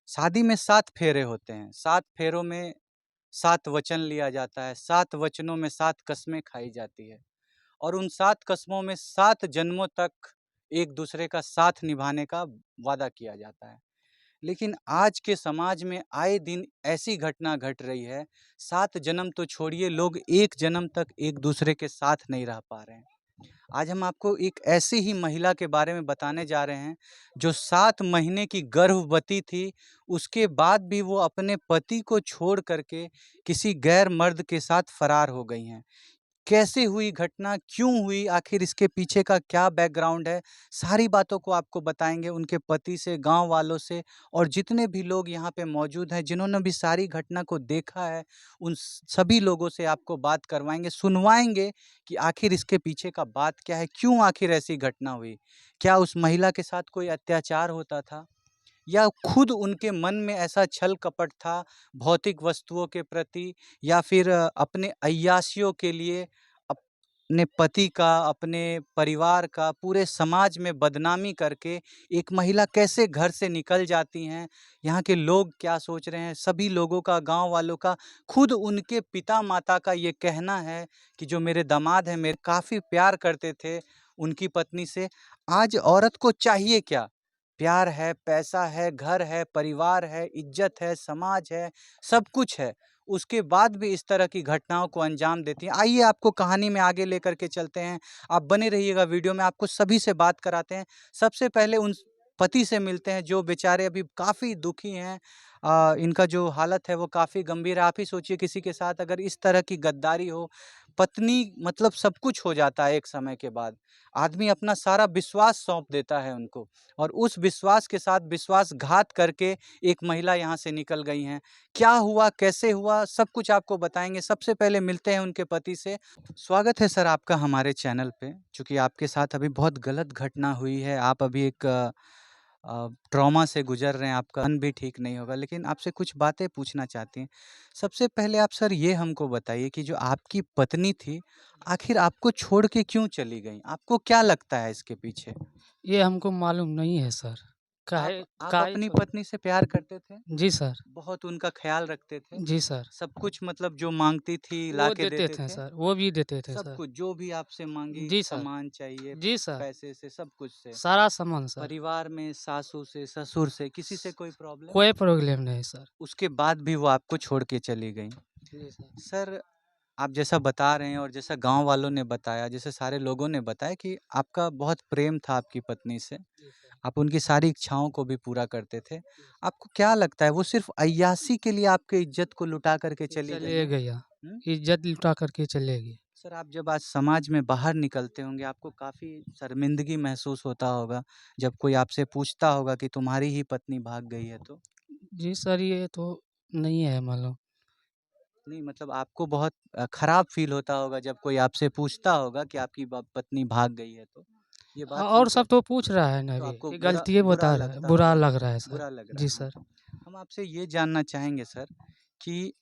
शादी में 7 फेरे होते हैं। 7 फेरों में 7 वचन लिया जाता है। 7 वचनों में 7 कस्में खाई जाती है और उन 7 कस्मों में 7 जन्मों तक एक-दूसरे का साथ निभाने का वादा किया जाता है। लेकिन आज के समाज में आए दिन ऐसी घटना घट रही है, 7 जन्म तो छोड़िए, लोग 1 जन्म तक एक-दूसरे के साथ नहीं रह पा रहे हैं। आज हम आपको एक ऐसी ही महिला के बारे में बताने जा रहे हैं, जो 7 महीने की गर्भवती थी, उसके बाद भी वो अपने पति को छोड़ कर के किसी गैर मर्द के साथ फरार हो गई हैं। कैसे हुई घटना, क्यों हुई, आखिर इसके पीछे का क्या बैकग्राउंड है, सारी बातों को आपको बताएँगे उनके पति से, गाँव वालों से और जितने भी लोग यहाँ पे मौजूद हैं, जिन्होंने भी सारी घटना को देखा है, उन सभी लोगों से आपको बात करवाएँगे, सुनवाएँगे कि आखिर इसके पीछे का बात क्या है, क्यों आखिर ऐसी घटना हुई? क्या उस महिला के साथ कोई अत्याचार होता था? या खुद उनके मन में ऐसा छल कपट था भौतिक वस्तुओं के प्रति या फिर अपने अय्याशियों के लिए अपने पति का, अपने परिवार का, पूरे समाज में बदनामी करके एक महिला कैसे घर से निकल जाती हैं, यहाँ के लोग क्या सोच रहे हैं, सभी लोगों का, गाँव वालों का, खुद उनके पिता-माता का ये कहना है कि जो मेरे दामाद हैं, मेरे काफ़ी प्यार करते थे उनकी पत्नी से। आज औरत को चाहिए क्या? प्यार है, पैसा है, घर है, परिवार है, इज़्ज़त है, समाज है, सब कुछ है। उसके बाद भी इस तरह की घटनाओं को अंजाम देती हैं। आइए आपको कहानी में आगे लेकर के चलते हैं। आप बने रहिएगा वीडियो में, आपको सभी से बात कराते हैं। सबसे पहले उन पति से मिलते हैं जो बेचारे अभी काफ़ी दुखी हैं। इनका जो हालत है वो काफ़ी गंभीर है। आप ही सोचिए किसी के साथ अगर इस तरह की गद्दारी हो, पत्नी मतलब सब कुछ हो जाता है एक समय के बाद। आदमी अपना सारा विश्वास सौंप देता है उनको। और उस विश्वास के साथ विश्वासघात करके एक महिला यहाँ से निकल गई हैं। क्या हुआ, कैसे हुआ, सब कुछ आपको बताएँगे। सबसे पहले मिलते हैं उनके पति से। स्वागत है सर आपका हमारे चैनल पे। चूँकि आपके साथ अभी बहुत गलत घटना हुई है, आप अभी एक ट्रॉमा से गुज़र रहे हैं, आपका मन भी ठीक नहीं होगा। लेकिन आपसे कुछ बातें पूछना चाहती हैं। सबसे पहले आप सर ये हमको बताइए कि जो आपकी पत्नी थी, आखिर आपको छोड़ के क्यों चली गईं? आपको क्या लगता है इसके पीछे? ये हमको मालूम नहीं है सर। आप काहे आप काहे अपनी छोड़ पत्नी से प्यार करते थे? जी सर। बहुत उनका ख़्याल रखते थे? जी सर। सब कुछ मतलब जो माँगती थी वो लाके देते देते थे थे? सर, वो भी देते थे सब सर। कुछ जो भी आपसे माँगी, जी सर। सामान चाहिए, जी सर। पैसे से, सब कुछ से? सारा सामान सर। परिवार में सासू से, ससुर से, किसी से कोई प्रॉब्लम? कोई प्रॉब्लम नहीं सर। उसके बाद भी वो आपको छोड़ के चली गईं। जी सर। सर, आप जैसा बता रहे हैं और जैसा गाँव वालों ने बताया, जैसे सारे लोगों ने बताया कि आपका बहुत प्रेम था आपकी पत्नी से, जी सर। आप उनकी सारी इच्छाओं को भी पूरा करते थे। जी सर। आपको क्या लगता है वो सिर्फ़ अय्याशी के लिए आपकी इज़्ज़त को लुटा कर के चली गई चले हैं? गया। हुँ? इज़्ज़त लुटा करके चले गए। सर, आप जब आज समाज में बाहर निकलते होंगे, आपको काफ़ी शर्मिंदगी महसूस होता होगा, जब कोई आपसे पूछता होगा कि तुम्हारी ही पत्नी भाग गई है तो? जी सर, ये तो नहीं है मालूम। नहीं मतलब आपको बहुत खराब फ़ील होता होगा जब कोई आपसे पूछता होगा कि आपकी ब पत्नी भाग गई है तो? ये बात सुन और के सब तो पूछ रहा है ना तो अभी, आपको ये बुरा गलतियाँ बुरा बता रहा है, लगता बुरा होगा, लग रहा है सर। बुरा लग रहा जी है, हाँ। सर। हम आपसे ये जानना चाहेंगे सर कि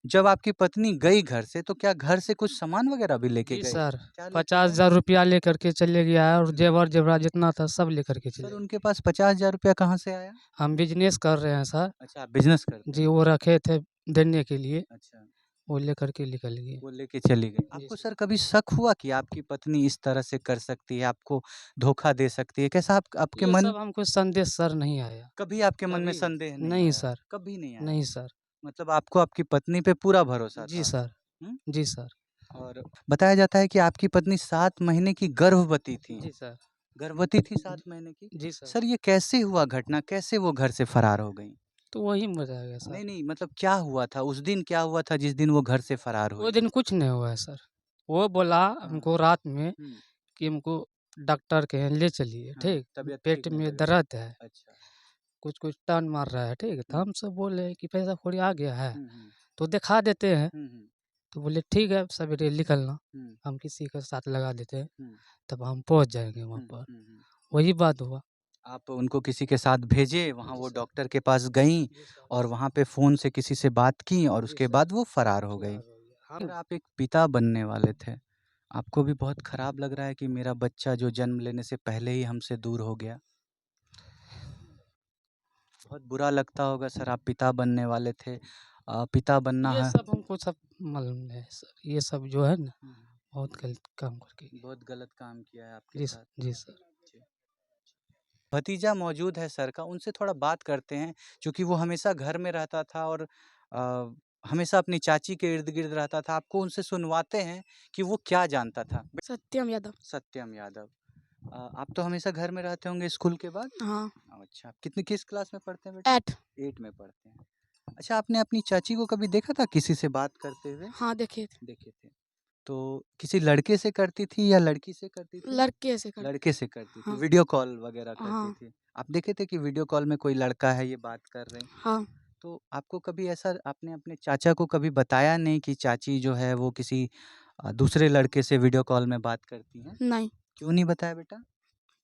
जब आपकी पत्नी गई घर से, तो क्या घर से कुछ सामान वग़ैरह भी लेके जी गए? सर, क्या लेके गए? 50,000 रुपया लेकर के चले गया है और हुँ। ज़ेवर-ज़ेवरात जितना था सब लेकर के चले सर गए। उनके पास 50,000 रुपया कहाँ से आया? हम बिज़नेस कर रहे हैं सर। अच्छा, आप बिज़नेस करते जी, हैं। वो रखे थे देने के लिए, अच्छा, वो लेकर के निकल गए। वो लेके चली गई। जी आपको सर। सर कभी शक हुआ कि आपकी पत्नी इस तरह से कर सकती है, आपको धोखा दे सकती है? कैसा आप आपके ये मन सब हमको संदेश सर नहीं आया, कभी आपके मन में कभी संदेह नहीं नहीं आया? सर, कभी नहीं आया? नहीं सर। मतलब आपको आपकी पत्नी पे पूरा भरोसा जी था। सर। हुँ? जी सर। और बताया जाता है कि आपकी पत्नी 7 महीने की गर्भवती थी। जी सर। गर्भवती थी 7 महीने की? जी सर। सर ये कैसे हुआ घटना? कैसे वो घर से फरार हो गईं? तो वही बताया सर। नहीं, नहीं मतलब क्या हुआ था? उस दिन क्या हुआ था जिस दिन वो घर से फरार वो हुई? दिन कुछ नहीं हुआ है सर। वो बोला हाँ। हमको रात में हुँ। कि हमको डॉक्टर के यहाँ ले चलिए, हाँ, ठीक? तबीयत ठीक पेट नहीं में लग रहा दर्द है, था। अच्छा। कुछ-कुछ टर्न मार रहा है, ठीक है? तो हुँ। हम सब बोले कि पैसा-कौड़ी आ गया है, हुँ, हुँ। तो दिखा देते हैं। हुँ, हुँ। तो बोले ठीक है सवेरे निकलना, हुँ, हम किसी का साथ लगा देते हैं, हुँ, तब हम पहुँच जाएँगे वहाँ हुँ, पर। हुँ, हुँ। वही बात हुआ। आप उनको किसी के साथ भेजे, वहाँ जी वो सर। डॉक्टर के पास गईं जी सर। और वहाँ पे फ़ोन से किसी से बात की और जी उसके सर। बाद वो फरार हो गई। फरार हो गया। फिर हम आप एक पिता बनने वाले थे। आपको भी बहुत खराब लग रहा है कि मेरा बच्चा जो जन्म लेने से पहले ही हमसे दूर हो गया? बहुत बुरा लगता होगा सर, आप पिता बनने वाले थे। पिता बनना ये है। सब हमको सब मालूम है सर, ये सब जो है ना हुँ, बहुत गलत काम करके गए। बहुत गलत काम किया है आपके जी साथ। जी सर। जी। भतीजा मौजूद है सर का, उनसे थोड़ा बात करते हैं, चूँकि वो हमेशा घर में रहता था और हमेशा अपनी चाची के इर्द-गिर्द रहता था। आपको उनसे सुनवाते हैं कि वो क्या जानता था? सत्यम यादव। सत्यम यादव। आप तो हमेशा घर में रहते होंगे स्कूल के बाद? हाँ। अच्छा, आप किस क्लास में पढ़ते हैं बेटा? 8। 8 में पढ़ते हैं। अच्छा, आपने अपनी चाची को कभी देखा था किसी से बात करते हुए? हाँ, देखे थे। देखे थे। तो किसी लड़के से करती थी या लड़की से करती थी? लड़के से कर। लड़के से करती थी, हाँ। वीडियो कॉल वगैरह करती हाँ। थी। आप देखे थे कि वीडियो कॉल में कोई लड़का है, ये बात कर रहे हैं। हाँ। तो आपको कभी ऐसा आपने अपने चाचा को कभी बताया नहीं कि चाची जो है वो किसी दूसरे लड़के से वीडियो कॉल में बात करती हैं? नहीं। क्यों नहीं बताया बेटा?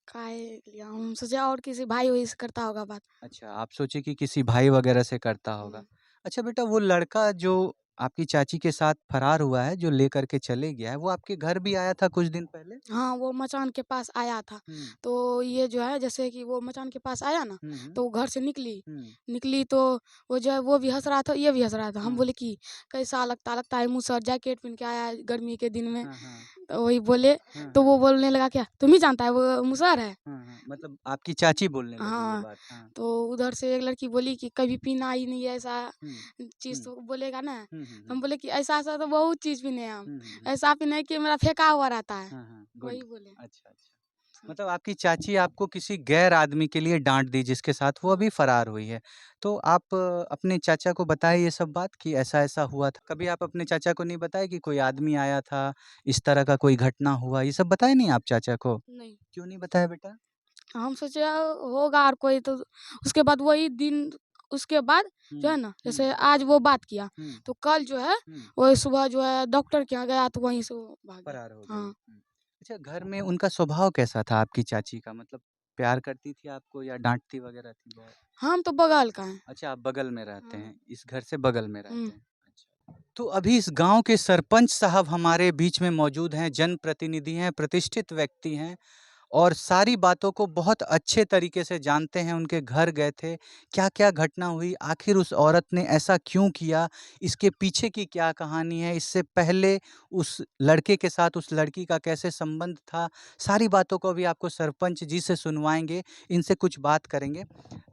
काहे लिए हम सोचा और किसी भाई-वाई से करता होगा बात। अच्छा, आप सोचे कि किसी भाई वगैरह से करता होगा। हुँ। अच्छा बेटा, वो लड़का जो आपकी चाची के साथ फरार हुआ है, जो लेकर के चले गया है, वो आपके घर भी आया था कुछ दिन पहले? हाँ, वो मचान के पास आया था। हुँ। तो ये जो है जैसे कि वो मचान के पास आया ना, हुँ, हुँ। तो वो घर से निकली। हुँ। निकली तो वो जो है वो भी हँस रहा था, ये भी हँस रहा था। हम हाँ। बोले कि कैसा लगता लगता है मुसहर जैकेट पहन के आया है गर्मी के दिन में। हाँ, हाँ। तो वही बोले, हाँ, तो हाँ। वो बोलने लगा क्या तुम ही जानता है वो मुसहर है? हाँ, हाँ। मतलब आपकी चाची बोलने लगी ये हाँ, बात। हाँ। तो उधर से एक लड़की बोली कि कभी पीना ही नहीं है ऐसा हुँ। चीज़ हुँ। तो बोलेगा ना। हुँ, हुँ, हम हुँ। बोले कि ऐसा-ऐसा तो बहुत चीज़ पीने हैं हम। हुँ, हुँ, हुँ। ऐसा पीना है कि मेरा फेंका हुआ रहता है। हाँ, हाँ। गुड। वही बोले। अच्छा, अच्छा। हाँ। मतलब आपकी चाची आपको किसी गैर आदमी के लिए डाँट दी जिसके साथ वो हाँ। अभी फरार हुई है। तो आप अपने चाचा को बताए ये सब बात कि ऐसा-ऐसा हुआ था? कभी आप अपने चाचा को नहीं बताए कि कोई आदमी आया था, इस तरह का कोई घटना हुआ, ये सब बताए नहीं आप चाचा को? नहीं, क्यों नहीं बताया बेटा? हम सोचे होगा और कोई तो उसके बाद वही दिन उसके बाद जो हुँ, है ना, हुँ, जैसे आज वो बात किया, हुँ, तो कल जो है हुँ। वही सुबह जो है डॉक्टर के यहाँ गया तो वहीं से वो भाग गया। फरार हो गई। हाँ। हुँ। अच्छा, घर में उनका स्वभाव कैसा था आपकी चाची का? मतलब प्यार करती थी आपको या डाँटती वगैरह थी बहुत? हम तो बगल का हैं। अच्छा, आप बगल में रहते हाँ। हैं, इस घर से बगल में हुँ। रहते हैं। अच्छा। तो अभी इस गाँव के सरपंच साहब हमारे बीच में मौजूद हैं, जनप्रतिनिधि हैं, प्रतिष्ठित व्यक्ति हैं और सारी बातों को बहुत अच्छे तरीके से जानते हैं, उनके घर गए थे, क्या-क्या घटना हुई, आखिर उस औरत ने ऐसा क्यों किया, इसके पीछे की क्या कहानी है, इससे पहले उस लड़के के साथ उस लड़की का कैसे संबंध था, सारी बातों को अभी आपको सरपंच जी से सुनवाएँगे, इनसे कुछ बात करेंगे।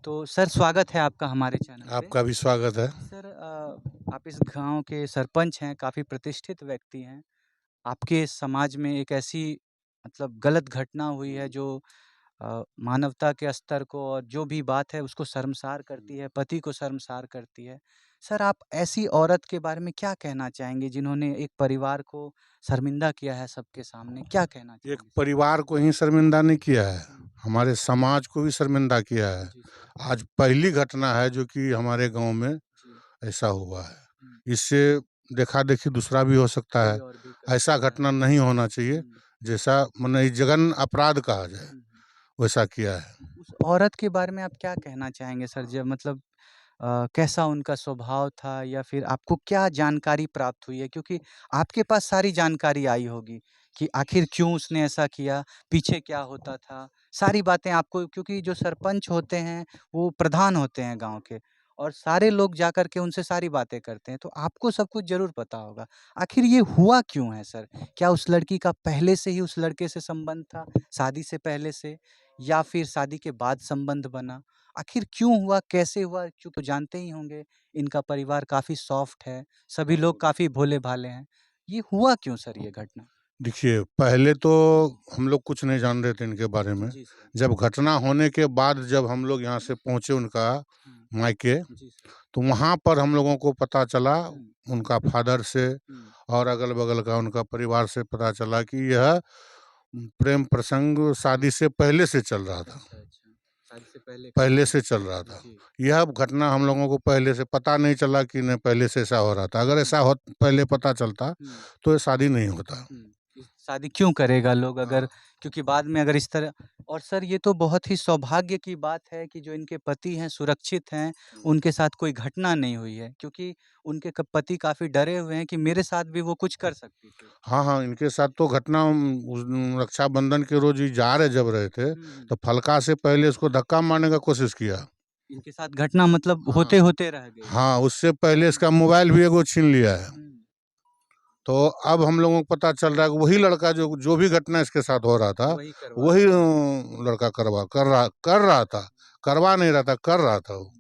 तो सर, स्वागत है आपका हमारे चैनल पे। आपका भी स्वागत है। सर, आप इस गाँव के सरपंच हैं, काफ़ी प्रतिष्ठित व्यक्ति हैं। आपके समाज में एक ऐसी मतलब गलत घटना हुई है जो मानवता के स्तर को और जो भी बात है उसको शर्मसार करती है, पति को शर्मसार करती है। सर, आप ऐसी औरत के बारे में क्या कहना चाहेंगे जिन्होंने एक परिवार को शर्मिंदा किया है सबके सामने? क्या कहना एक चाहेंगे सर? परिवार को ही शर्मिंदा नहीं किया है, हुँ, हमारे समाज को भी शर्मिंदा किया है। जी सर। आज पहली घटना है जो कि हमारे गांव में जी। ऐसा हुआ है। हुँ, इससे देखा-देखी दूसरा भी हो सकता कोई है। और भी कर ऐसा सकता है। घटना नहीं होना चाहिए, हुँ, जैसा माने जघन्य अपराध कहा जाए, हुँ, हुँ। वैसा किया है। उस औरत के बारे में आप क्या कहना चाहेंगे सर? जब मतलब कैसा उनका स्वभाव था या फिर आपको क्या जानकारी प्राप्त हुई है? क्योंकि आपके पास सारी जानकारी आई होगी कि आखिर क्यों उसने ऐसा किया, पीछे क्या होता था, सारी बातें आपको क्योंकि जो सरपंच होते हैं, वो प्रधान होते हैं गाँव के और सारे लोग जाकर के उनसे सारी बातें करते हैं, तो आपको सब कुछ ज़रूर पता होगा। आखिर ये हुआ क्यों है सर? क्या उस लड़की का पहले से ही उस लड़के से संबंध था, शादी से पहले से या फिर शादी के बाद संबंध बना? आखिर क्यों हुआ, कैसे हुआ? चूँकि जानते ही होंगे इनका परिवार काफ़ी सॉफ्ट है, सभी लोग काफ़ी भोले-भाले हैं। ये हुआ क्यों सर ये घटना? देखिए, पहले तो हम लोग कुछ नहीं जान रहे थे इनके बारे में। जी सर। जब घटना होने के बाद जब हम लोग यहाँ से पहुँचे उनका हाँ, मायके, जी सर। तो वहाँ पर हम लोगों को पता चला, हुँ, उनका फादर से हुँ। और अगल-बगल का उनका परिवार से पता चला कि यह प्रेम प्रसंग शादी से पहले से चल रहा था, अच्छा, अच्छा। शादी से पहले का पहले था। से चल रहा था। जी। यह घटना हम लोगों को पहले से पता नहीं चला कि नहीं पहले से ऐसा हो रहा था। अगर हुँ, ऐसा हो पहले पता चलता, हुँ। तो ये शादी नहीं होता। हुँ, इस शादी क्यों करेगा लोग अगर हाँ, क्योंकि बाद में अगर इस तरह और सर ये तो बहुत ही सौभाग्य की बात है कि जो इनके पति हैं, सुरक्षित हैं, उनके साथ कोई घटना नहीं हुई है क्योंकि उनके पति काफ़ी डरे हुए हैं कि मेरे साथ भी वो कुछ कर सकती थी। हाँ, हाँ, इनके साथ तो घटना उस रक्षाबंधन के रोज़ ही जा रहे जब रहे थे, हुँ, हुँ। तो फलका से पहले उसको धक्का मारने का कोशिश किया। इनके साथ घटना मतलब हाँ। होते रह गई। हाँ, उससे पहले इसका मोबाइल भी एगो छीन लिया है। तो अब हम लोगों को पता चल रहा है कि वही लड़का जो भी घटना इसके साथ हो रहा था, वही लड़का कर रहा था, करवा नहीं रहा था, कर रहा था वो।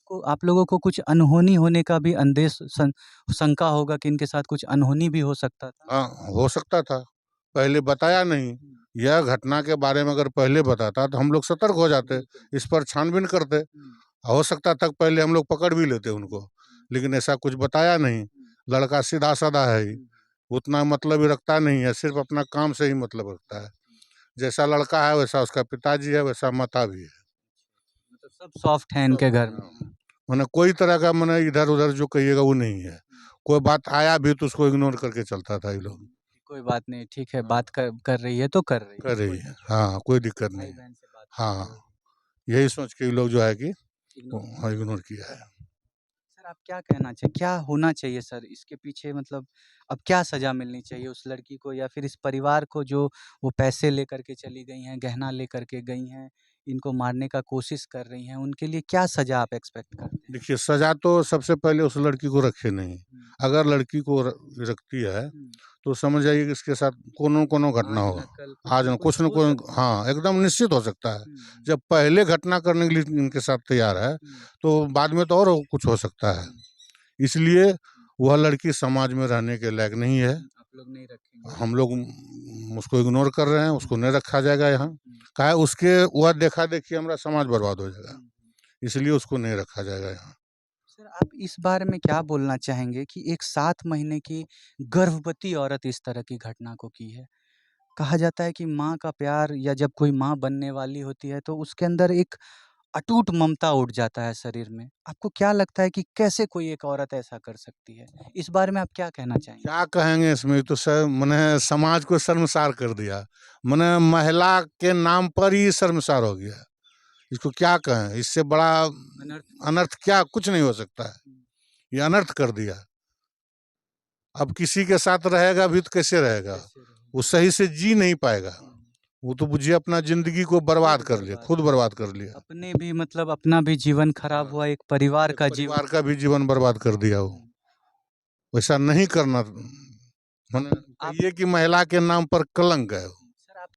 तो आप लोगों को कुछ अनहोनी होने का भी शंका होगा कि इनके साथ कुछ अनहोनी भी हो सकता था? हाँ, हो सकता था, पहले बताया नहीं। यह घटना के बारे में अगर पहले बताता तो हम लोग सतर्क हो जाते, इस पर छानबीन करते। हो सकता था पहले हम लोग पकड़ भी लेते उनको, लेकिन ऐसा कुछ बताया नहीं। लड़का सीधा साधा है ही, उतना मतलब ही रखता नहीं है, सिर्फ अपना काम से ही मतलब रखता है। जैसा लड़का है वैसा उसका पिताजी है, वैसा माता भी है। मतलब सब सॉफ्ट है इनके घर में। मैंने कोई तरह का मैंने इधर उधर जो कहिएगा वो नहीं है। कोई बात आया भी तो उसको इग्नोर करके चलता था ये लोग। कोई बात नहीं, ठीक है, बात कर रही है तो कर रही कर रही है, हाँ, कोई दिक्कत नहीं। हाँ, यही सोच के ये लोग जो है कि इग्नोर किया है। सर आप क्या कहना चाहिए, क्या होना चाहिए सर इसके पीछे, मतलब अब क्या सज़ा मिलनी चाहिए उस लड़की को या फिर इस परिवार को जो वो पैसे लेकर के चली गई हैं, गहना लेकर के गई हैं, इनको मारने का कोशिश कर रही हैं, उनके लिए क्या सज़ा आप एक्सपेक्ट करते हैं? देखिए, सजा तो सबसे पहले उस लड़की को रखे नहीं। अगर लड़की को रखती है तो समझ जाइए कि इसके साथ कोनो घटना होगा, आज न कुछ न कुछ, हाँ, एकदम निश्चित हो सकता है। जब पहले घटना करने के लिए इनके साथ तैयार है तो बाद में तो और कुछ हो सकता है। इसलिए वह लड़की समाज में रहने के लायक नहीं है। आप लोग नहीं रखेंगे? हम लोग उसको इग्नोर कर रहे हैं, उसको नहीं रखा जाएगा यहाँ। क्या है, उसके वह देखा देखी हमारा समाज बर्बाद हो जाएगा, इसलिए उसको नहीं रखा जाएगा यहाँ। सर आप इस बारे में क्या बोलना चाहेंगे कि एक 7 महीने की गर्भवती औरत इस तरह की घटना को की है? कहा जाता है कि माँ का प्यार या जब कोई माँ बनने वाली होती है तो उसके अंदर एक अटूट ममता उठ जाता है शरीर में। आपको क्या लगता है कि कैसे कोई एक औरत ऐसा कर सकती है? इस बारे में आप क्या कहना चाहेंगे? क्या कहेंगे इसमें, तो सर मैंने समाज को शर्मसार कर दिया। मैंने महिला के नाम पर ही शर्मसार हो गया। इसको क्या कहें, इससे बड़ा अनर्थ क्या कुछ नहीं हो सकता है। ये अनर्थ कर दिया। अब किसी के साथ रहेगा भी तो कैसे रहेगा, वो सही से जी नहीं पाएगा। वो तो बुझिए अपना जिंदगी को बर्बाद कर लिया, खुद बर्बाद कर लिया। अपने भी मतलब अपना भी जीवन खराब हुआ, एक परिवार का परिवार का भी जीवन बर्बाद कर दिया वो। वैसा नहीं करना, मैंने कहिए कि महिला के नाम पर कलंक है।